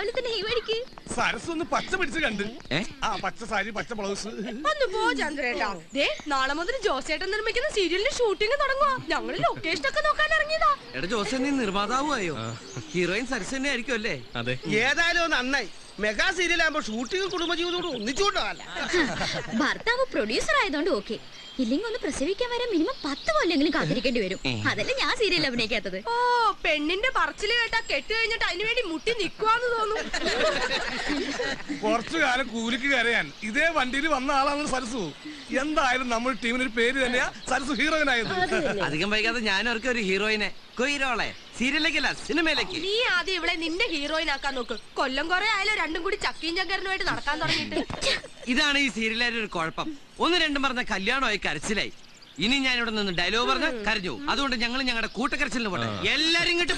രാവിലെ തന്നെ ഈ വഴിക്ക് സരസ് ഒന്ന് പച്ച പിടിച്ച് കണ്ട് പച്ച സാരി പച്ച ബ്ലൗസ് ഒന്ന് പോ ചന്ദ്രേട്ടാ. നാളെ മുതൽ ജോസേട്ടൻ നിർമ്മിക്കുന്ന സീരിയലിന്റെ ഷൂട്ടിംഗ് തുടങ്ങുവാ. ഞങ്ങള് ലൊക്കേഷൻ ഒക്കെ നോക്കാൻ ഇറങ്ങിയതാ. എടാ ജോസേ, നീ നിർമ്മാതാവുമായോ? ഹീറോയിൻ സരസ് തന്നെ ആയിരിക്കും അല്ലേ? അതെ. ഏതായാലും നന്നായി. മെഗാ സീരിയലാകുമ്പോ ഷൂട്ടിംഗ് കുടുംബജീവിതോട് ഒന്നിച്ചുകൊണ്ടല്ല. ഭർത്താവ് പ്രൊഡ്യൂസർ ആയതുകൊണ്ട് ഓക്കെ. ഇല്ലെങ്കിൽ ഒന്ന് പ്രസവിക്കാൻ വരെ മിനിമം 10 കൊല്ലെങ്കിലും കാത്തിരിക്കേണ്ടി വരും. അതല്ലേ ഞാൻ സീരിയൽ അഭിനയിക്കാത്തത്. ഓ, പെണ്ണിന്റെ പറച്ചില് കേട്ടാ കെട്ട് കഴിഞ്ഞിട്ട് അതിനുവേണ്ടി മുട്ടി നിക്കുവാന്ന് തോന്നുന്നു. കുറച്ചു കാലം കൂലിക്ക് കരയാൻ ഇതേ വണ്ടിയിൽ വന്ന ആളാണ് സരസു. എന്തായാലും നമ്മുടെ ടീമിനൊരു പേര് തന്നെയാ സരസു ഹീറോയിനായത്. അധികം വൈകാതെ ഞാൻ അവർക്ക് ഒരു ഹീറോയിനെ കൊയ്റോളെ സീരിയലിലേക്കല്ല സിനിമയിലേക്ക്. നീ ആദ്യം ഇവിടെ നിന്റെ ഹീറോയിൻ ആക്കാൻ നോക്ക്. കൊല്ലം കുറെ ആയാലും രണ്ടും കൂടി ചക്കീം ചക്കരനുമായിട്ട് നടക്കാൻ തുടങ്ങിയിട്ട്. ഇതാണ് ഈ സീരിയലിന്റെ ഒരു കുഴപ്പം. 1-2 പറഞ്ഞ കല്യാണമായി കരച്ചിലായി. ഇനി ഞാൻ ഇവിടെ നിന്ന് ഡയലോഗ് പറഞ്ഞ് കരഞ്ഞു. അതുകൊണ്ട് ഞങ്ങൾ ഞങ്ങളുടെ കൂട്ടക്കരച്ചിലിന് പോട്ടെ. എല്ലാരും ഇങ്ങോട്ട്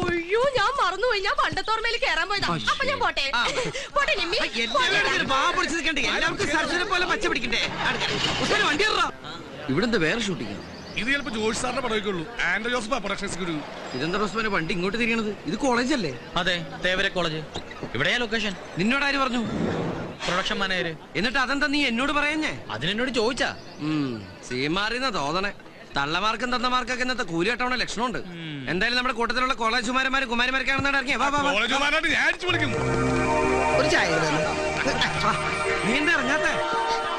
ഒയ്യോ, ഞാൻ മറന്നുപോയി. ഞാൻ പണ്ടത്തോർമയിൽ കയറാൻ പോയതാ. അപ്പൊ ഞാൻ പോട്ടെ പോട്ടെ നിമ്മി. എല്ലാവർക്കും സരസിനെ പോലെ പച്ച പിടിക്കണ്ടേ? വണ്ടി ഇവിടെന്താ വേറെ ഷൂട്ടിംഗ്? ഇത് ചിലപ്പോ ജോഷി സാറിന്റെ പടവയ്ക്കുള്ളൂ. ആൻഡ്രോ ജോസഫ് പ്രൊഡക്ഷൻ എക്സിക്യൂട്ടീവ്. ഇതെന്താ റോസ്മാനെ വണ്ടി ഇങ്ങോട്ട് തിരിയണത്? ഇത് കോളേജല്ലേ? അതെ, തേവര കോളേജ്. ഇവിടെയാ ലൊക്കേഷൻ. നിന്നോട് ആര് പറഞ്ഞു? Production manager. എന്നിട്ട് അതെന്താ നീ എന്നോട് പറയാഞ്ഞേ? അതിനെന്നോട് ചോദിച്ചാ? സീമാറിന്ന തോന്നണേ. തള്ളമാർക്കും തന്നമാർക്കൊക്കെ ഇന്നത്തെ കൂലിയാട്ടവണ ലക്ഷണമുണ്ട്. എന്തായാലും നമ്മുടെ കൂട്ടത്തിലുള്ള കോളേജുമാരന്മാരും കുമാരിമാരൊക്കെയാണെന്നാണ് ഇറങ്ങിയ. നീ എന്താ ഇറങ്ങാത്ത?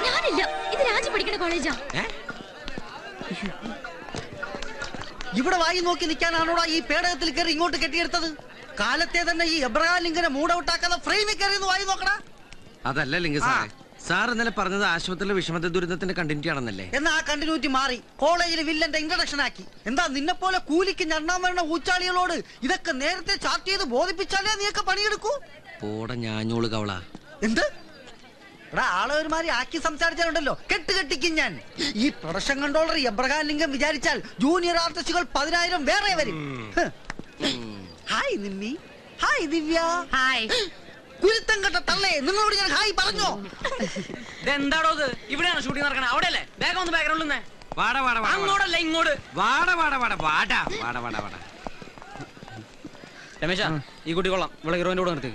ഞാനില്ല, ഇത് രാജി പഠിക്കണ കോളേജാ. ഇവിടെ വായി നോക്കി നിൽക്കാനാണോടാ ഈ പേടകത്തിൽ കയറി ഇങ്ങോട്ട് കെട്ടിയെടുത്തത്? കാലത്തെ തന്നെ ഈ എബ്രഹാം ലിങ്കനെ മൂഡ് ഔട്ട് ആക്കാതെ ഫ്രെയിമിൽ കയറി വായി നോക്കടാ. അതല്ല ലിംഗ സാറേ, സാർ ഇന്നലെ പറഞ്ഞത് ആശുപത്രിയിലെ വിഷമത്തെ ദുരിതത്തിന്റെ കണ്ടിന്യൂറ്റി ആണെന്നല്ലേ? എന്നാ ആ കണ്ടിന്യൂറ്റി മാറി കോളേജിൽ വില്ലന്റെ ഇൻട്രഡക്ഷൻ ആക്കി. എന്താ നിന്നെ പോലെ കൂലിക്ക് ഞണ്ണാൻ വരുന്ന ഊച്ചാളികളോട് ഇതൊക്കെ നേരത്തെ ചാർട്ട് ചെയ്ത് ബോധിപ്പിച്ചാലേ നീയൊക്കെ പണിയെടുക്കൂ. പോടെ ഞാഞ്ഞോള് കവള. എന്ത് എടാ, ആളെ ഒരുമാതിരി ആക്കി സംസാരിച്ചാലുണ്ടല്ലോ കെട്ടിക്കും ഞാൻ. ഈ പ്രൊഡക്ഷൻ കൺട്രോളർ എബ്രഹാം ലിംഗം വിചാരിച്ചാൽ ജൂനിയർ ആർട്ടിസ്റ്റുകൾ 10,000 വേറെ വരും. ഹായ് നിമ്മി. ഹായ് ദിവ്യ. ഹായ്. കുരുത്തം കെട്ട തള്ളേ, നിങ്ങളോട് ഞാൻ ഹായ് പറഞ്ഞോ? എന്താടോ ഇത്? ഇവിടെയാണ് ഷൂട്ടിംഗ് നടക്കണേ. അവിടെയല്ലേ? വേഗം ഒന്ന് ബാക്ക്ഗ്രൗണ്ടിൽ അങ്ങോട്ടല്ല ഇങ്ങോട്ട്. രമേശ, ഈ കുട്ടി കൊള്ളാം. ഇവിടെ ഹീറോയിന്റെ കൂടെ നിർത്തി.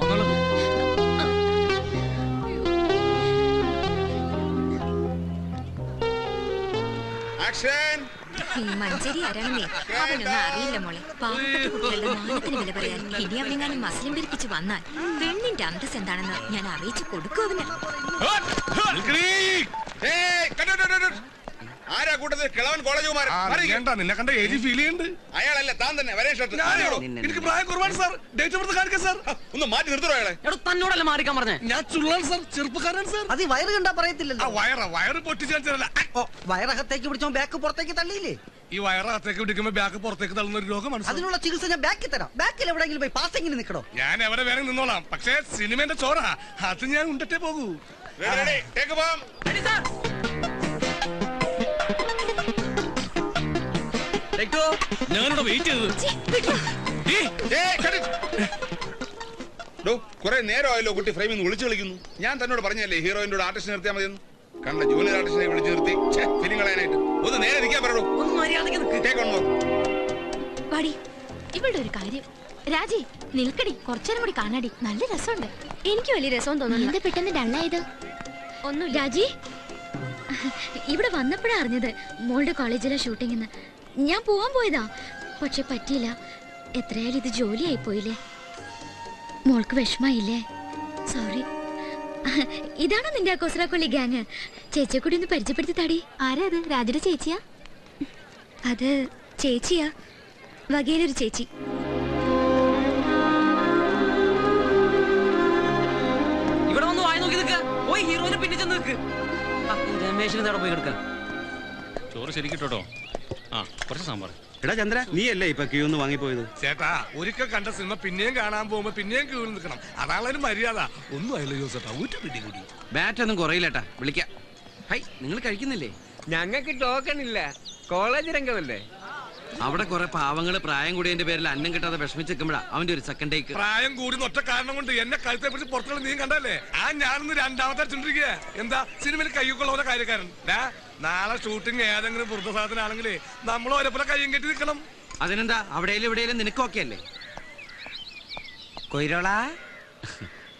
മഞ്ചേരി ആരാണെന്നേ അവനൊന്നും അറിയില്ല മോളെ. പാവപ്പെട്ട കുട്ടികളുടെ മാനത്തിന് വില പറയാൻ ഇനി അവനെങ്ങാനും മസ്ലിം പിരിപ്പിച്ച് വന്നാൽ പെണ്ണിന്റെ അന്തസ് എന്താണെന്ന് ഞാൻ അറിയിച്ചു കൊടുക്കും അവന്. ആരാ കൂട്ടത്തിൽ കിളവൻ കോളേജ് നിന്നെ കണ്ട ഏജ് ഫീൽ ചെയ്യുന്നുണ്ട്. അയാളല്ല, താൻ തന്നെ. എനിക്ക് പ്രായം കുറവാണ് സാർ. ഡേറ്റ് ഓഫ് ബർത്ത് കാണിക്കാം സാർ. ഒന്ന് മാറ്റി നിർത്തോ അയാളെ. തന്നോടല്ല മാറിക്കാൻ പറഞ്ഞേ. ഞാൻ ചുള്ളാണ് സാർ, ചെറുപ്പക്കാരൻ സാർ. അത് വയറ് കണ്ടാ പറയത്തില്ലല്ലോ. വയറ് പൊട്ടിച്ചല്ല. വയറകത്തേക്ക് പിടിച്ചോ ബാക്ക് പുറത്തേക്ക് തള്ളിയില്ലേ? ഈ വയറകത്തേക്ക് പിടിക്കുമ്പോ ബാക്ക് പുറത്തേക്ക് തള്ളുന്ന ഒരു രോഗമാണ്. അതിനുള്ള ചികിത്സ ഞാൻ ബാക്കിൽ തരാം. ബാക്കിൽ എവിടെയെങ്കിലും പോയി പാസിങ്ങിന് നിൽക്കണോ? ഞാൻ എവിടെ വേറെ നിന്നോളാം. പക്ഷേ സിനിമന്റെ ചോറ അത് ഞാൻ ഉണ്ടിട്ടേ പോകൂ. ഞാനിവിടെ വെയിറ്റ് കുറെ നേരമായല്ലോ കുട്ടി ഫ്രെയിമിൽ നിന്ന് വിളിച്ചു കളിക്കുന്നു. ഞാൻ തന്നോട് പറഞ്ഞല്ലേ ഹീറോയിന്റെ ആർട്ടിസ്റ്റ് നിർത്തിയാൽ മതിയെന്ന്. കണ്ട ജൂനിയർ ആർട്ടിസ്റ്റിനെ വിളിച്ചു നിർത്തി ഫിലിം കളയാനായിട്ട്. ഒന്ന് നേരെ ഇരിക്കാൻ പറയൂ. ഇവളുടെ ഒരു കാര്യം രാജി, നിൽക്കടി, കുറച്ചേരം കൂടി കാണാടി. നല്ല രസമുണ്ട്. എനിക്ക് വലിയ രസം തോന്നുന്നു. എന്താ പെട്ടെന്ന് ഡള്ളായത്? ഒന്നും രാജി, ഇവിടെ വന്നപ്പോഴാ അറിഞ്ഞത് മോളുടെ കോളേജിലെ ഷൂട്ടിങ്ങിന്ന്. ഞാൻ പോവാൻ പോയതാ, പക്ഷെ പറ്റിയില്ല. എത്രയായാലും ഇത് ജോലിയായി പോയില്ലേ. മോൾക്ക് വിഷമായില്ലേ? സോറി. ഇതാണോ നിന്റെ കൊസ്രാക്കൊള്ളി ഗ്യാങ്? ചേച്ചിയെ കൂടി ഒന്ന് പരിചയപ്പെടുത്തി താടി. ആരാ അത്? രാജയുടെ ചേച്ചിയാ? അത് ചേച്ചിയാ, വകയിലൊരു ചേച്ചി. ഇവിടെ വന്ന് വായി നോക്കി നിൽക്കുക. പോയി ഹീറോയിനെ പിന്നെ ചെന്ന് നിൽക്ക്. രമേശിന് നേടെ പോയി കിടക്കാം. ചോറ് ശരിക്കിട്ടോ. കുറച്ച് സാമ്പാർ. എടാ ചന്ദ്ര, നീ അല്ലേ ഇപ്പൊ ക്യൂ ഒന്ന് വാങ്ങിപ്പോയത്? ചേട്ടാ, ഒരിക്കൽ കണ്ട സിനിമ പിന്നെയും കാണാൻ പോകുമ്പോ പിന്നെയും ക്യൂവിൽ നിൽക്കണം. അതാളൊരു മര്യാദ. ഒന്നും ആയില്ലോ ജോസേട്ടാ, ഊറ്റ പിടി കൂടി. ബാറ്റൊന്നും കുറയില്ലേട്ടാ, വിളിക്കാം. ഹൈ, നിങ്ങൾ കഴിക്കുന്നില്ലേ? ഞങ്ങൾക്ക് ടോക്കൺ ഇല്ല, കോളേജ് രംഗമല്ലേ. അവിടെ കുറെ പാവങ്ങള് പ്രായം കൂടിയതിന്റെ പേരിൽ അന്നം കിട്ടാതെ വിഷമിച്ചെക്കുമ്പോഴാ അവന്റെ ഒരു സെക്കൻഡ് ടേക്ക്. പ്രായം കൂടി ഒറ്റ കാരണം കൊണ്ട് എന്നെ കഴുത്തെ പിടിച്ച് പുറത്തുള്ള നീ കണ്ടല്ലേ? ഞാനൊന്ന് രണ്ടാമത്തെ അടിച്ചോണ്ടിരിക്കുക. എന്താ സിനിമയിൽ കയ്യൊക്കെയുള്ള കാര്യക്കാരൻ. നാളെ ഷൂട്ടിംഗ് ഏതെങ്കിലും വൃദ്ധസാധനാണെങ്കിലേ നമ്മൾ ഒരേപോലെ കയ്യും കെട്ടി നിൽക്കണം. അതിനെന്താ, അവിടെയും ഇവിടെയും നിനക്കൊക്കെ അല്ലേ? കൊയ്രോള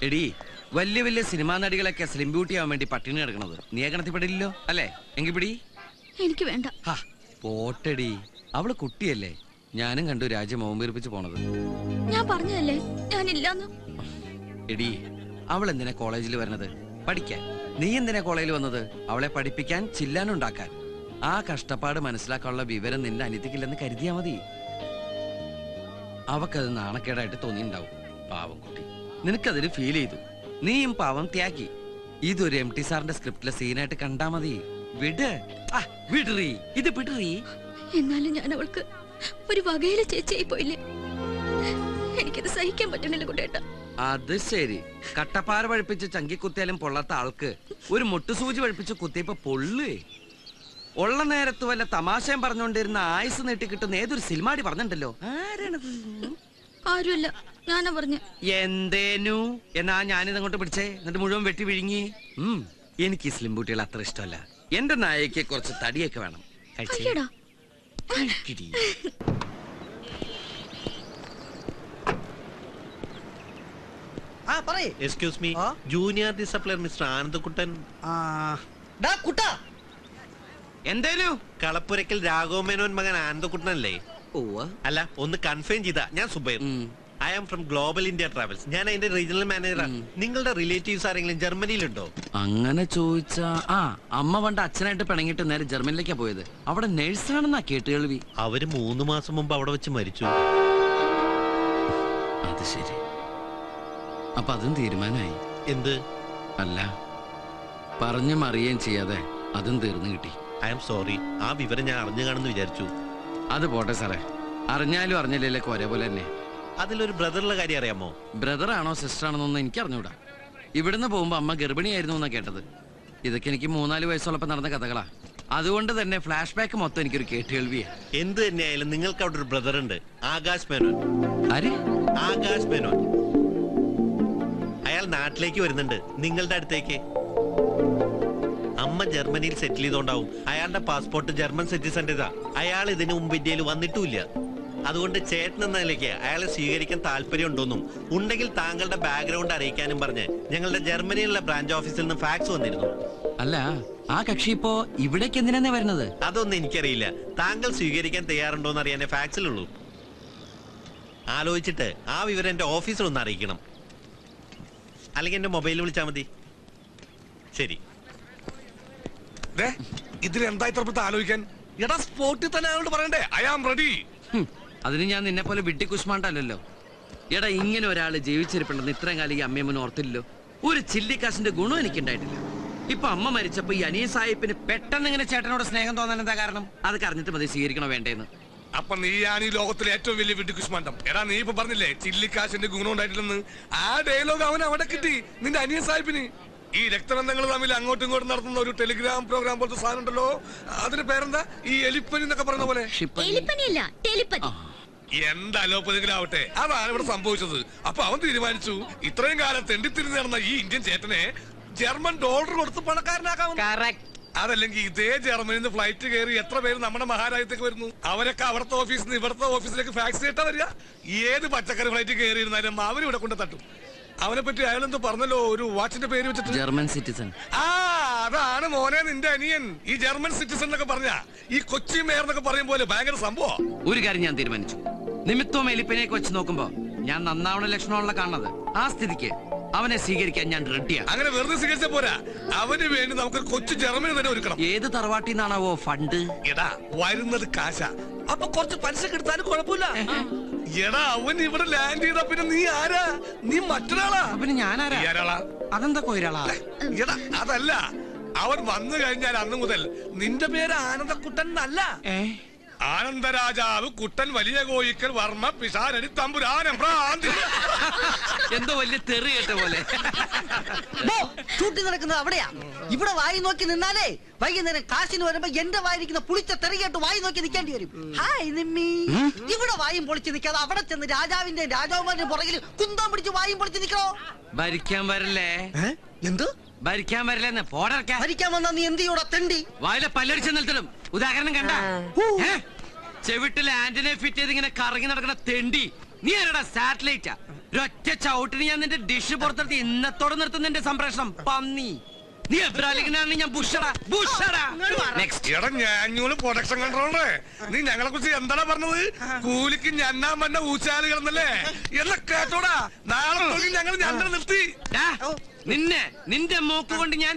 എടി വലിയ വലിയ സിനിമാ നടികളൊക്കെ സ്ലിം ബ്യൂട്ടി ആവാൻ വേണ്ടി പട്ടിണി കിടക്കണത് നീ ഗണത്തിൽപ്പെടില്ലല്ലോ അല്ലേ? എങ്കിൽ പിടി. എനിക്ക് വേണ്ട. പോട്ടടി, അവള് കുട്ടിയല്ലേ. ഞാനും കണ്ടു രാജ്യം മോമ്പീർപ്പിച്ച് പോണത്. ഞാൻ പറഞ്ഞതല്ലേ ഞാനില്ലാന്ന്. എടി, അവൾ എന്തിനാ കോളേജിൽ വരുന്നത്? പഠിക്കാൻ. നീ എന്തിനാ കോളേജിൽ വന്നത്? അവളെ പഠിപ്പിക്കാൻ, ചില്ലാനുണ്ടാക്കാൻ. ആ കഷ്ടപ്പാട് മനസ്സിലാക്കാനുള്ള വിവരം നിന്റെ അനിയത്തിക്കില്ലെന്ന് കരുതിയാ മതി. അവക്കത് നാണക്കേടായിട്ട് തോന്നിണ്ടാവും. പാവം കുട്ടി, നിനക്കതിന് ഫീൽ ചെയ്തു. നീയും പാവം ത്യാഗി. ഇതൊരു MT സാറിന്റെ സ്ക്രിപ്റ്റിലെ സീനായിട്ട് കണ്ടാ മതി. വിട്, വിടറി, ഇത് വിടറി. എന്നാലും ഞാൻ അവൾക്ക് ഒരു വകയിലെ ചേച്ചിയായി പോയില്ലേ? എനിക്കത് സഹിക്കാൻ പറ്റണില്ല കുട്ടേട്ട. അത് ശരി. കട്ടപ്പാറ പഴിപ്പിച്ച് ചങ്കിക്കുത്തിയാലും പൊള്ളാത്ത ആൾക്ക് ഒരു മുട്ടുസൂചി പഴിപ്പിച്ച് കുത്തിയപ്പോ പൊള്ളേ. ഉള്ള നേരത്ത് വല്ല തമാശയും പറഞ്ഞുകൊണ്ടിരുന്ന ആയുസ് നീട്ടി കിട്ടുന്ന ഏതൊരു സിനിമാടി പറഞ്ഞിട്ടുണ്ടല്ലോ. ആരാണത്? ആരുമല്ല, ഞാനാ പറഞ്ഞു. എന്തേനു? എന്നാ ഞാനിതങ്ങോട്ട് പിടിച്ചേ, എന്നിട്ട് മുഴുവൻ വെട്ടി വിഴുങ്ങി. എനിക്ക് സ്ലിം ബൂട്ടികൾ അത്ര ഇഷ്ടമല്ല. എന്റെ നായക്ക് കുറച്ച് തടിയൊക്കെ വേണം. Excuse me, junior disciple mister Anandakuttan. എന്തേനു? കളപ്പുരക്കൽ രാഘവമേനോൻ മകൻ ആനന്ദക്കുട്ടനല്ലേ? അല്ല, ഒന്ന് കൺഫേം ചെയ്താ. ഞാൻ Zubair. I am from global India travels. ഞാൻ അതിന്റെ റീജിയണൽ മാനേജറാണ്. നിങ്ങളുടെ റിലേറ്റീവ്സ് ആരെങ്കിലും ജർമ്മനിയിലുണ്ടോ? അങ്ങനെ ചോദിച്ചാ അമ്മ പണ്ട് അച്ഛനായിട്ട് പിണങ്ങിട്ട് നേരെ ജർമ്മനിലേക്കാ പോയത്. അവിടെ നേഴ്സാണെന്നാ കേട്ടുകേൾവി. അവര് 3 മാസം മുമ്പ് അവിടെ വെച്ച് മരിച്ചു. അത് ശരി. അപ്പൊ അതും തീരുമാനമായി. എന്ത്? അല്ല, പറഞ്ഞും അറിയുകയും ചെയ്യാതെ അതും തീർന്നു കിട്ടി. I am sorry. ആ വിവരം ഞാൻ അറിഞ്ഞു കാണുന്നു വിചാരിച്ചു. അത് പോട്ടെ സാറേ, അറിഞ്ഞാലും അറിഞ്ഞില്ലേക്ക് ഒരേപോലെ തന്നെ. അതിലൊരു ബ്രദറുടെ കാര്യം അറിയാമോ? ബ്രദർ ആണോ സിസ്റ്റർ ആണെന്നൊന്നും എനിക്ക് അറിഞ്ഞൂടാ. ഇവിടുന്ന് പോകുമ്പോ അമ്മ ഗർഭിണിയായിരുന്നു എന്നാ കേട്ടത്. ഇതൊക്കെ എനിക്ക് 3-4 വയസ്സുള്ളപ്പോ നടന്ന കഥകളാ. അതുകൊണ്ട് തന്നെ ഫ്ലാഷ് ബാക്ക് മൊത്തം എനിക്കൊരു കേട്ടുകേൾവിയാ. എന്ത് തന്നെയായാലും നിങ്ങൾക്ക് അവിടെ ഒരു ബ്രദർ ഉണ്ട്, ആകാശ് മേനോൻ. ആര്? ആകാശ് മേനോൻ. അയാൾ നാട്ടിലേക്ക് വരുന്നുണ്ട്, നിങ്ങളുടെ അടുത്തേക്ക്. അമ്മ ജർമ്മനിയിൽ സെറ്റിൽ ചെയ്തോണ്ടാവും അയാളുടെ പാസ്പോർട്ട് ജർമ്മൻ സിറ്റിസന്റേതാ. അയാൾ ഇതിനു മുമ്പ് ഇന്ത്യയിൽ വന്നിട്ടുമില്ല. അതുകൊണ്ട് ചേട്ടൻ എന്ന നിലയ്ക്ക് അയാളെ സ്വീകരിക്കാൻ താല്പര്യം ഉണ്ടോന്നും ഉണ്ടെങ്കിൽ താങ്കളുടെ ബാക്ക്ഗ്രൗണ്ട് അറിയിക്കാനും പറഞ്ഞ് ഞങ്ങളുടെ ജർമ്മനിയിലുള്ള ബ്രാഞ്ച് ഓഫീസിൽ നിന്ന് ഫാക്സ് വന്നിരുന്നു. അല്ല, ആ കക്ഷി ഇപ്പോ ഇവിടേക്ക് എന്തിനാ വരുന്നത്? അതൊന്നും എനിക്കറിയില്ല. താങ്കൾ സ്വീകരിക്കാൻ തയ്യാറുണ്ടോന്ന് അറിയാനേ ഫാക്സിലുള്ളൂ. ആലോചിച്ചിട്ട് ആ വിവരം എന്റെ ഓഫീസിൽ ഒന്ന് അറിയിക്കണം. അല്ലെങ്കിൽ എന്റെ മൊബൈലിൽ വിളിച്ചാൽ മതി. ശരി. ഇതിലെന്താ ഇത്ര ആലോചിക്കാൻ? എടാ, സ്പോട്ടിൽ തന്നെ ആയോണ്ട് പറയണ്ടേ ഐ ആം റെഡി. അതിന് ഞാൻ നിന്നെ പോലെ വിട്ടി കുഷ്മാണ്ടല്ലോ. എടാ, ഇങ്ങനെ ഒരാള് ജീവിച്ചിരിപ്പുണ്ടെന്ന് ഇത്രയും കാലം ഈ അമ്മയമ്മനും ഓർത്തില്ലല്ലോ. ഒരു ചില്ലിക്കാശിന്റെ ഗുണം എനിക്കുണ്ടായിട്ടില്ല. ഇപ്പൊ അമ്മ മരിച്ചപ്പോ ഈ അനിയ സാഹിബിന് പെട്ടെന്ന് ഇങ്ങനെ ചേട്ടനോട് സ്നേഹം തോന്നാൻ എന്താ കാരണം? അത് അറിഞ്ഞിട്ട് മതി സ്വീകരിക്കണോ വേണ്ടേന്ന്. അപ്പൊ നീയാണ് ഈ ലോകത്തിലെ ഏറ്റവും വലിയ വിഡ്ഢിക്കുഷ്മാണ്ടം. എടാ, നീ ഇപ്പൊ പറഞ്ഞില്ലേ ചില്ലിക്കാശിന്റെ ഗുണം ഉണ്ടായിട്ടില്ലെന്ന്. ആ ഡയലോഗ് അവൻ അവിടെ കിട്ടി, നിന്റെ അനിയ സാഹിബിന്. ഈ രക്തബന്ധങ്ങൾ തമ്മിൽ അങ്ങോട്ടും ഇങ്ങോട്ടും നടത്തുന്ന ഒരു ടെലിഗ്രാം പ്രോഗ്രാം പോലത്തെ സാധനം ഉണ്ടല്ലോ, അതിന് പേരെന്താ? ഈ എലിപ്പനി എന്നൊക്കെ പറയുന്ന പോലെ. എന്താ അലോപ്പതികളാവട്ടെ, അതാണ് ഇവിടെ സംഭവിച്ചത്. അപ്പൊ അവൻ തീരുമാനിച്ചു ഇത്രയും കാലം തെണ്ടിത്തിരിഞ്ഞ് നടന്ന ഈ ഇന്ത്യൻ ചേട്ടനെ ജർമ്മൻ ഡോളർ കൊടുത്ത് പണക്കാരനാക്കാമെന്ന്. അതല്ലെങ്കിൽ ഇതേ ജർമ്മനിൽ നിന്ന് ഫ്ലൈറ്റ് കയറി എത്ര പേര് നമ്മുടെ മഹാരാജ്യത്തേക്ക് വരുന്നു. അവരൊക്കെ അവിടുത്തെ ഓഫീസിൽ നിന്ന് ഇവിടുത്തെ ഓഫീസിലേക്ക് ഫാക്സ് ചെയ്തിട്ടാ വരിക. ഏത് പച്ചക്കറി ഫ്ലൈറ്റ് കയറിയിരുന്നാലും അവരും ഇവിടെ കൊണ്ട് തട്ടും. അവനെ പറ്റി അയാളെന്തോ പറഞ്ഞല്ലോ, ഒരു വാച്ചിന്റെ പേര് വെച്ചിട്ട് ജർമ്മൻ സിറ്റിസൺ. അതാണ് മോനെ നിന്റെ അനിയൻ. ഈ ജർമ്മൻ സിറ്റിസൺ എന്നൊക്കെ പറഞ്ഞ ഈ കൊച്ചി മേയർ എന്നൊക്കെ പറയും പോലെ ഭയങ്കര സംഭവം. ഒരു കാര്യം ഞാൻ തീരുമാനിച്ചു. നിമിത്തവും എലിപ്പനെയൊക്കെ വെച്ച് നോക്കുമ്പോ ഞാൻ നന്നാവണ ലക്ഷണമുള്ള കാണുന്നത്. ആ സ്ഥിതിക്ക് അവനെ സ്വീകരിക്കാൻ ഞാൻ റെഡിയാണ്. അങ്ങനെ വെറുതെ സ്വീകരിച്ച പോരാ, അവന് വേണ്ടി നമുക്ക് കൊച്ചു ജർമ്മനി തന്നെ ഒരുക്കണം. ഏത് തറവാട്ടിൽ നിന്നാണാവോ ഫണ്ട്? എടാ, വരുന്നത് കാശ, അപ്പൊ കുറച്ച് പലിശ കിട്ടാനും കുഴപ്പമില്ല. എടാ, അവൻ ഇവിടെ ലാൻഡ് ചെയ്താ പിന്നെ നീ ആരാ? നീ മറ്റൊരാളാ. പിന്നെ ഞാനാരാ? അതെന്താ കൊയിരാളാ? എടാ, അതല്ല, അവൻ വന്നു കഴിഞ്ഞാൽ അന്ന് മുതൽ നിന്റെ പേര് ആനന്ദക്കുട്ടൻ എന്നല്ല. ആനന്ദരാജാവ് കുട്ടൻ വലിയ കോയിക്കൽ വർമ്മ പിശാരടി തമ്പുരാനം ഭ്രാന്തി. എന്തോ വലിയ തെറി കേട്ട പോലെ. ഷൂട്ടിംഗ് നടക്കുന്നത് അവിടെയാ. ഇവിടെ വായി നോക്കി നിന്നാലേ വൈകുന്നേരം കാശിന് വരുമ്പോ എന്റെ വായിരിക്കുന്ന പുളിച്ച തെറി കേട്ട് വായി നോക്കി നിൽക്കേണ്ടി വരും. ഹായ് നിമ്മി. ഇവിടെ വായും പൊളിച്ച് നിൽക്കാതെ അവിടെ ചെന്ന് രാജാവിന്റെ രാജാവുമാരുടെ പുറകിൽ കുന്തം പിടിച്ച് വായും പൊളിച്ച് നിൽക്കണോ? ഭരിക്കാൻ വരല്ലേ? എന്ത് ഭരിക്കാൻ വരില്ലെന്ന്? ഭരിക്കാൻ വന്നാ നീ എന്ത് ചെയ്യൂടാ തെണ്ടി? വായിലെ പല്ലടിച്ച് നിർത്തണം. ഉദാഹരണം കണ്ട ചെവിട്ടിലെ ആന്റിനെ ഫിറ്റ് ചെയ്ത് ഇങ്ങനെ കറങ്ങി നടക്കുന്ന തെണ്ടി. നീ ആരടാ? സാറ്റലൈറ്റാ? ഒറ്റ ചവിട്ടിന് ഞാൻ നിന്റെ ഡിഷ് പുറത്തെടുത്ത് ഇന്നത്തോടെ നിർത്തുന്ന എന്റെ സംപ്രേഷണം പന്നി. നീ എബ്രാലിംഗിനാണ് ഞാൻ ബുഷടാ. എടാ ഞാഞ്ഞൂല് പ്രൊഡക്ഷൻ കൺട്രോളറെ, നീ ഞങ്ങളെ കുറിച്ച് എന്താണ് പറഞ്ഞത്? കൂലിക്ക് ഞണ്ണാൻ വന്ന ഊച്ചാലുകളെന്നല്ലേ? എന്നാ കേട്ടോടാ, നാളെ തൊഴിൽ ഞങ്ങൾ ഞങ്ങൾ നിർത്തി. നിന്റെ മൂക്ക് കൊണ്ട് ഞാൻ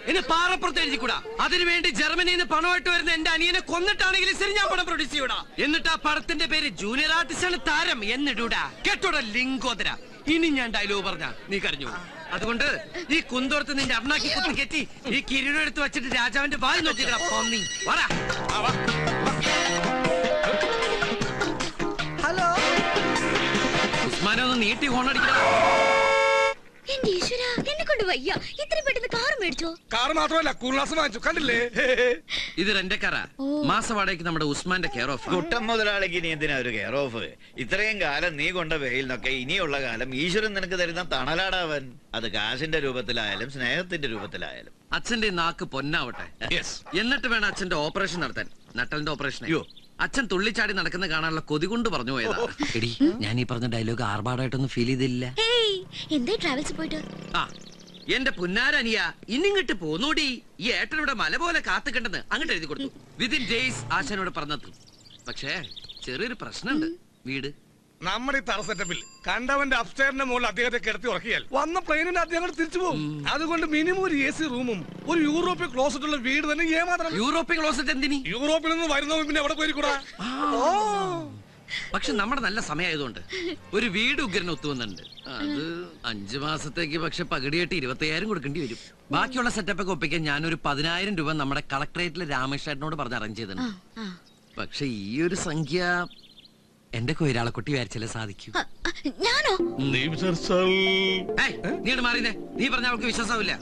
എന്നെ പാറപ്പുറത്ത് എഴുതിക്കൂടാ. അതിനുവേണ്ടി ജർമ്മനിയിൽ നിന്ന് പണമായിട്ട് വരുന്ന എന്റെ അനിയനെ കൊന്നിട്ടാണെങ്കിലും ശരി ഞാൻ പണം പ്രൊഡ്യൂസ് ചെയ്യൂടാ. എന്നിട്ട് ആ പടത്തിന്റെ പേര് ജൂനിയർ ആർട്ടിസ്റ്റ് ആണ് താരം എന്നിടൂടാ. കേട്ടോടാ ലിംഗോദര. ഇനി ഞാൻ ഡയലോഗ് പറഞ്ഞ നീ കരഞ്ഞു. അതുകൊണ്ട് ഈ കുന്തോർത്ത് നിന്റെ അണ്ണാക്കി കുത്തി കെറ്റി ഈ കിരീടം എടുത്ത് വെച്ചിട്ട് രാജാവിന്റെ വായി നോക്കിക്കടാ പന്നി. ഹലോ ഉസ്മാനെ ഒന്ന് നീട്ടി ഹോണടിക്കടാ. എന്റെ ഈശ്വരാ, എന്നെ കൊണ്ട് വയ്യ. ഇത്രയും പെട്ടെന്ന് കാർ മേടിച്ചോ? കാർ മാത്രമല്ല കൂൾഗ്ലാസ് വാങ്ങിച്ചു, കണ്ടില്ലേ? ഇത് റെന്റക്കാരാ. മാസവാടകയ്ക്ക് നമ്മുടെ ഉസ്മാന്റെ കെയർ ഓഫ്. കുട്ടം മുതലാളിക്ക് ഇനി എന്തിനാ ഒരു കെയർ ഓഫ്? ഇത്രയും കാലം നീ കൊണ്ട വെയിൽ നിന്നൊക്കെ ഇനിയുള്ള കാലം ഈശ്വരൻ നിനക്ക് തരുന്ന തണലാടാവൻ. അത് കാശിന്റെ രൂപത്തിലായാലും സ്നേഹത്തിന്റെ രൂപത്തിലായാലും. അച്ഛന്റെ നാക്ക് പൊന്നാവട്ടെ. എന്നിട്ട് വേണം അച്ഛന്റെ ഓപ്പറേഷൻ നടത്താൻ. നട്ടലിന്റെ ഓപ്പറേഷൻ. അച്ഛൻ തുള്ളിച്ചാടി നടക്കുന്ന കാണാനുള്ള കൊതി കൊണ്ട് പറഞ്ഞു പോയതാ. എടി, ഞാൻ ഈ പറഞ്ഞ ഡയലോഗ് ആർഭാടായിട്ടൊന്നും ഫീൽ ചെയ്തില്ല. എന്താ ട്രാവൽസ് പോയിട്ട്? ആ എന്റെ പുന്നാരനിയ ഇന്നിങ്ങോട്ട് പോന്നൂടി. ഈ ഏട്ടനോടെ മല പോലെ കാത്തുകണ്ടെന്ന് അങ്ങോട്ട് എഴുതി കൊടുത്തു. വിതിൻ ഡേയ്സ് ആശാനോട് പറഞ്ഞത്. പക്ഷേ ചെറിയൊരു പ്രശ്നമുണ്ട്. വീട് നമ്മുടെ ഈ തറ സെറ്റപ്പിൽ കണ്ടവന്റെ അപ്സ്റ്റേറിന്റെ മുകളിൽ അദ്ദേഹത്തെ കിടത്തി ഉറക്കിയാൽ വന്ന പ്ലെയിനിന് അദ്ദേഹം തിരിച്ചു പോകും. അതുകൊണ്ട് മിനിമം ഒരു AC റൂമും ഒരു യൂറോപ്യൻ ക്ലോസറ്റ് ഉള്ള വീട് തന്നെ ഏമാത്രം. European closet എന്തിനി? യൂറോപ്പിൽ നിന്ന് വരുന്നവൻ പിന്നെ എവിടെ പോയിരിക്കൂടാ? പക്ഷെ നമ്മുടെ നല്ല സമയമായതുകൊണ്ട് ഒരു വീട് ഉഗ്രൻ ഒത്തുവന്നുണ്ട്. അത് 5 മാസത്തേക്ക് പക്ഷെ പകുതിയായിട്ട് 25,000 കൊടുക്കേണ്ടി വരും. ബാക്കിയുള്ള സെറ്റപ്പ് ഒക്കെ ഒപ്പിക്കാൻ ഞാനൊരു 10,000 രൂപ നമ്മുടെ കളക്ടറേറ്റിലെ രാമേഷേട്ടനോട് പറഞ്ഞ് അറേഞ്ച് ചെയ്തിട്ടുണ്ട്. പക്ഷെ ഈ ഒരു സംഖ്യ എന്റെ കൊയിരാളക്കുട്ടി വിചാരിച്ചാലേ സാധിക്കൂ. ഞാനോ? നീ മാറിയേ. നീ പറഞ്ഞ അവൾക്ക് വിശ്വാസമില്ല.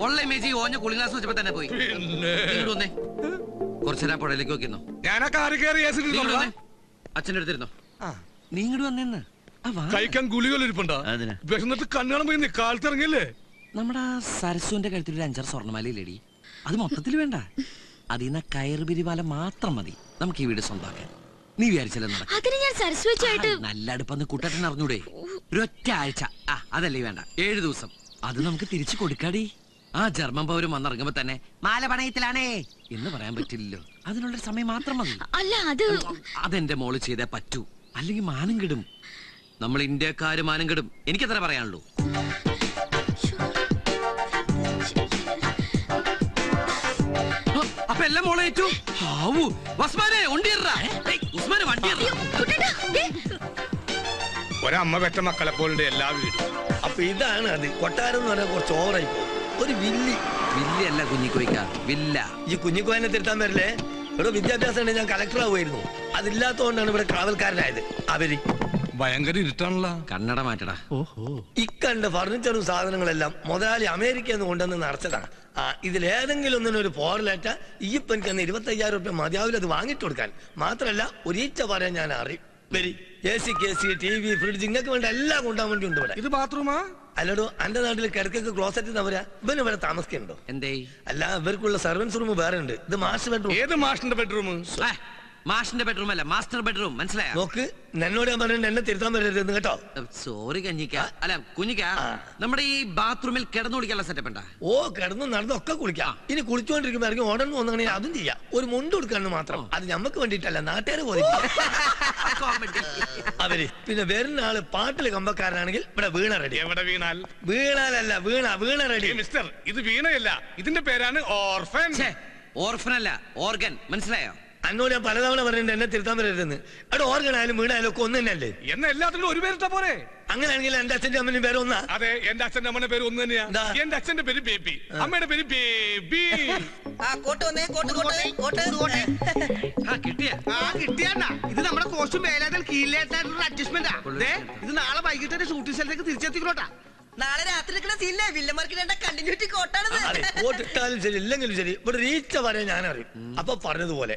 ഉള്ള ഇമേജ് ഓഞ്ഞ കൂളിംഗ് ഗ്ലാസ് വെച്ചപ്പോ തന്നെ പോയി. വന്നേ, കുറച്ചേരാ പുഴയിലേക്ക് നോക്കിന്നോ. അച്ഛൻ്റെ അടുത്തിരുന്നോ. നീ ഇങ്ങോട്ട് വന്നേന്ന്. കഴിക്കാൻ ഗുളികൾ ഇരിപ്പുണ്ടോ? വിശന്നിട്ട് കണ്ണാണം പോയി കാലത്തിറങ്ങിയല്ലേ? നമ്മുടെ സരസുവിന്റെ കഴുത്തിൽ ഒരു 5-6 സ്വർണ്ണമാലയില്ലേടി? അത് മൊത്തത്തിൽ വേണ്ട. അതിന്ന് കയറുപിരിമാല മാത്രം മതി നമുക്ക് ഈ വീട് സ്വന്തമാക്കാൻ. നീ വിചാരിച്ചല്ലേ നടക്കും? നല്ല അടുപ്പന്ന് കൂട്ടട്ടൻ അറിഞ്ഞൂടെ? ഒരൊറ്റ ആഴ്ച. അതല്ലേ വേണ്ട, 7 ദിവസം. അത് നമുക്ക് തിരിച്ചു കൊടുക്കാടി. ആ ജർമ്മൻ പൗരം വന്നിറങ്ങുമ്പോ തന്നെ മാല പണയത്തിലാണേ എന്ന് പറയാൻ പറ്റില്ലല്ലോ. അതിനുള്ളൊരു സമയം മാത്രം മതി. അതെന്റെ മോള് ചെയ്തേ പറ്റൂ, അല്ലെങ്കിൽ മാനം കെടും. നമ്മൾ ഇന്ത്യക്കാര് മാനം കെടും. എനിക്കത്ര പറയാനുള്ളൂ. അപ്പൊ എല്ലാം മോളെ ഏറ്റു. ഒരമ്മ പെറ്റ മക്കളെ പോലെ എല്ലാ വീടും. അപ്പൊ ഇതാണ് അത്. കൊട്ടാരം എന്ന് പറഞ്ഞാൽ കുറച്ച് ഓവറായി പോകും. ഒരു വില്ലല്ല കുഞ്ഞിക്കോയ്ക്ക, വില്ല. ഈ കുഞ്ഞിക്കോയനെ തിരുത്താൻ വരില്ലേ? ഇവിടെ വിദ്യാഭ്യാസം ഉണ്ടെങ്കിൽ ഞാൻ കളക്ടർ ആവുമായിരുന്നു. അതില്ലാത്തതുകൊണ്ടാണ് ഇവിടെ കാവൽക്കാരനായത്. അവര് ഭയങ്കര ഇരുട്ടാണല്ലോ. കണ്ണട മാറ്റടാ. ഇക്കണ്ട ഫർണിച്ചറും സാധനങ്ങളെല്ലാം മുതലാളി അമേരിക്കയിൽ നിന്ന് കൊണ്ടുവന്ന് നിറച്ചതാണ്. ഇതിലേതെങ്കിലും ഒന്നിനൊരു പോറലേറ്റ ഈ എനിക്ക് 25,000 രൂപ മതിയാവില്ല അത് വാങ്ങിട്ട് കൊടുക്കാൻ. മാത്രല്ല ഒരീച്ച പറയാൻ ഞാൻ അറിയും. വരി AC, TV, ഫ്രിഡ്ജ് ഇങ്ങക്ക് വേണ്ട എല്ലാം കൊണ്ടുപോകാൻ വേണ്ടി ഉണ്ട് ഇവിടെ. ഇത് ബാത്റൂമാ? അല്ലടോ, എന്റെ നാട്ടിൽ കിടക്കൊക്കെ ക്ലോസറ്റ് തവരാ. ഇവന് ഇവിടെ താമസിക്കുന്നുണ്ടോ? എന്തേ? അല്ല, ഇവർക്കുള്ള സർവൻസ് റൂം വേറെ ഉണ്ട്. ഇത് മാസ്റ്റർ ബെഡ്റൂം. ഏത് മാസ്റ്ററിന്റെ ബെഡ്റൂം? മാഷിന്റെ ബെഡ്റൂം അല്ല, മാസ്റ്റർ ബെഡ്റൂം. മനസ്സിലായോ? നോക്ക്, എന്നോട് ഞാൻ പറഞ്ഞിട്ട് എന്നെ തിരുത്താൻ പറ്റരുത് കേട്ടോ. സോറി കഞ്ഞിക്ക, അല്ല കുഞ്ഞിക്ക. നമ്മുടെ ഈ ബാത്റൂമിൽ കിടന്നു കുളിക്കാനുള്ള സെറ്റപ്പ് ഉണ്ടാ? ഓ, കിടന്നു നടന്നൊക്കെ കുളിക്കാം. ഇനി കുളിച്ചോണ്ടിരിക്കുമ്പോ ഇറങ്ങി ഓടണം തോന്നുകയാണെങ്കിൽ അതും ചെയ്യാം. ഒരു മുണ്ട് കൊടുക്കാന്ന് മാത്രം. അത് ഞമ്മക്ക് വേണ്ടിട്ടല്ല, നാട്ടുകാർ പോയി. അവര് പിന്നെ വരുന്ന ആള് പാട്ടില് കമ്പക്കാരനാണെങ്കിൽ ഇവിടെ വീണ റെഡി. എവിടെ വീണാൽ? വീണാലല്ല, വീണ റെഡി. മിസ്റ്റർ, ഇത് വീണയല്ല, ഇതിന്റെ പേരാണ് ഓർഫൻ. ഓർഫൻ അല്ല, ഓർഗൻ. മനസ്സിലായോ? അന്നോട് ഞാൻ പലതവണ പറഞ്ഞിട്ട് എന്നെ തിരുത്താൻ വരരുതെന്ന്. അവിടെ ഓർഗനായാലും വീണായാലും ഒക്കെ ഒന്ന് തന്നെയല്ലേ? എന്നാ എല്ലാത്തിനും ഒരു പേരിട്ടാ പോരെ? അങ്ങനെയാണെങ്കിൽ എന്റെ അച്ഛന്റെ അമ്മന്റെ പേര് ഒന്നാ? അതെ, എന്റെ അച്ഛന്റെ അമ്മന്റെ പേര് ഒന്ന് തന്നെയാ. എന്റെ അച്ഛന്റെ പേര് ബേബി, അമ്മയുടെ പേര് ബേബി. കിട്ടിയാ ഇത് നമ്മുടെ കോസ്റ്റ്യൂം മേലാതെ കീഴിലേറ്റായിട്ടുള്ള അഡ്ജസ്റ്റ്മെന്റാ. ഇത് നാളെ വൈകിട്ട് ഷൂട്ടിംഗ് സ്ഥലത്തേക്ക് തിരിച്ചെത്തിക്കോട്ടാ. നാളെ രാത്രി സീനിലെ വില്ലന്മാർക്ക് കണ്ടിന്യൂറ്റി കോട്ടാണ്. കോട്ടിട്ടാലും ശരി ഇല്ലെങ്കിലും ശരി ഇവിടെ റീച്ച പറയാൻ ഞാൻ അറിയും. അപ്പൊ പറഞ്ഞതുപോലെ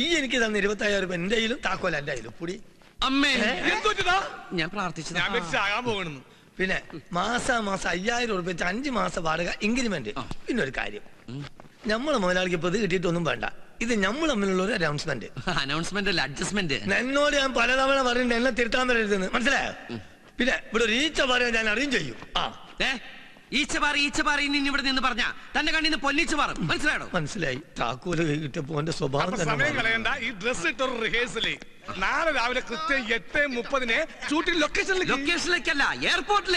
ഈ എനിക്ക് തന്ന 25,000 രൂപ എന്റെ കയ്യിലും താക്കോല എന്റെ കയ്യിലും പുടി. അമ്മേ, ഞാൻ പ്രാർത്ഥിച്ചത്. പിന്നെ മാസം 5,000 രൂപ വെച്ച് 5 മാസം വാടക ഇൻക്രിമെന്റ്. പിന്നെ ഒരു കാര്യം, നമ്മളെ മുതലാളിക്ക് ഇപ്പൊ ഇത് കിട്ടിയിട്ടൊന്നും വേണ്ട. ഇത് നമ്മൾ തമ്മിലുള്ള ഒരു അനൗൺസ്മെന്റ്. അനൗൺസ്മെന്റ് അല്ല, അഡ്ജസ്റ്റ്മെന്റ്. എന്നോട് ഞാൻ പലതവണ പറയുന്നുണ്ട് എന്നെ തിരുത്താൻ വരരുതെന്ന്, മനസ്സിലായോ? പിന്നെ ഇവിടെ ഒരു ഈച്ച പറയാൻ ഞാൻ അറിയും ചെയ്യും. ഈച്ചപാറി ഇവിടെ നിന്ന് പറഞ്ഞ തന്റെ കണ്ണിന്ന് പൊന്നിച്ച് മാറും, മനസ്സിലായോ? മനസ്സിലായി. താക്കോല് കിട്ടിയപ്പോ എന്റെ സ്വഭാവം സമയം കളയണ്ട. ഈ ഡ്രസ് ഇട്ടൊരു റിഹേഴ്സല് നാളെ രാവിലെ കൃത്യം 8:30 ഷൂട്ടിംഗ് ലൊക്കേഷനിലേക്കല്ല, എയർപോർട്ടിലേക്ക്.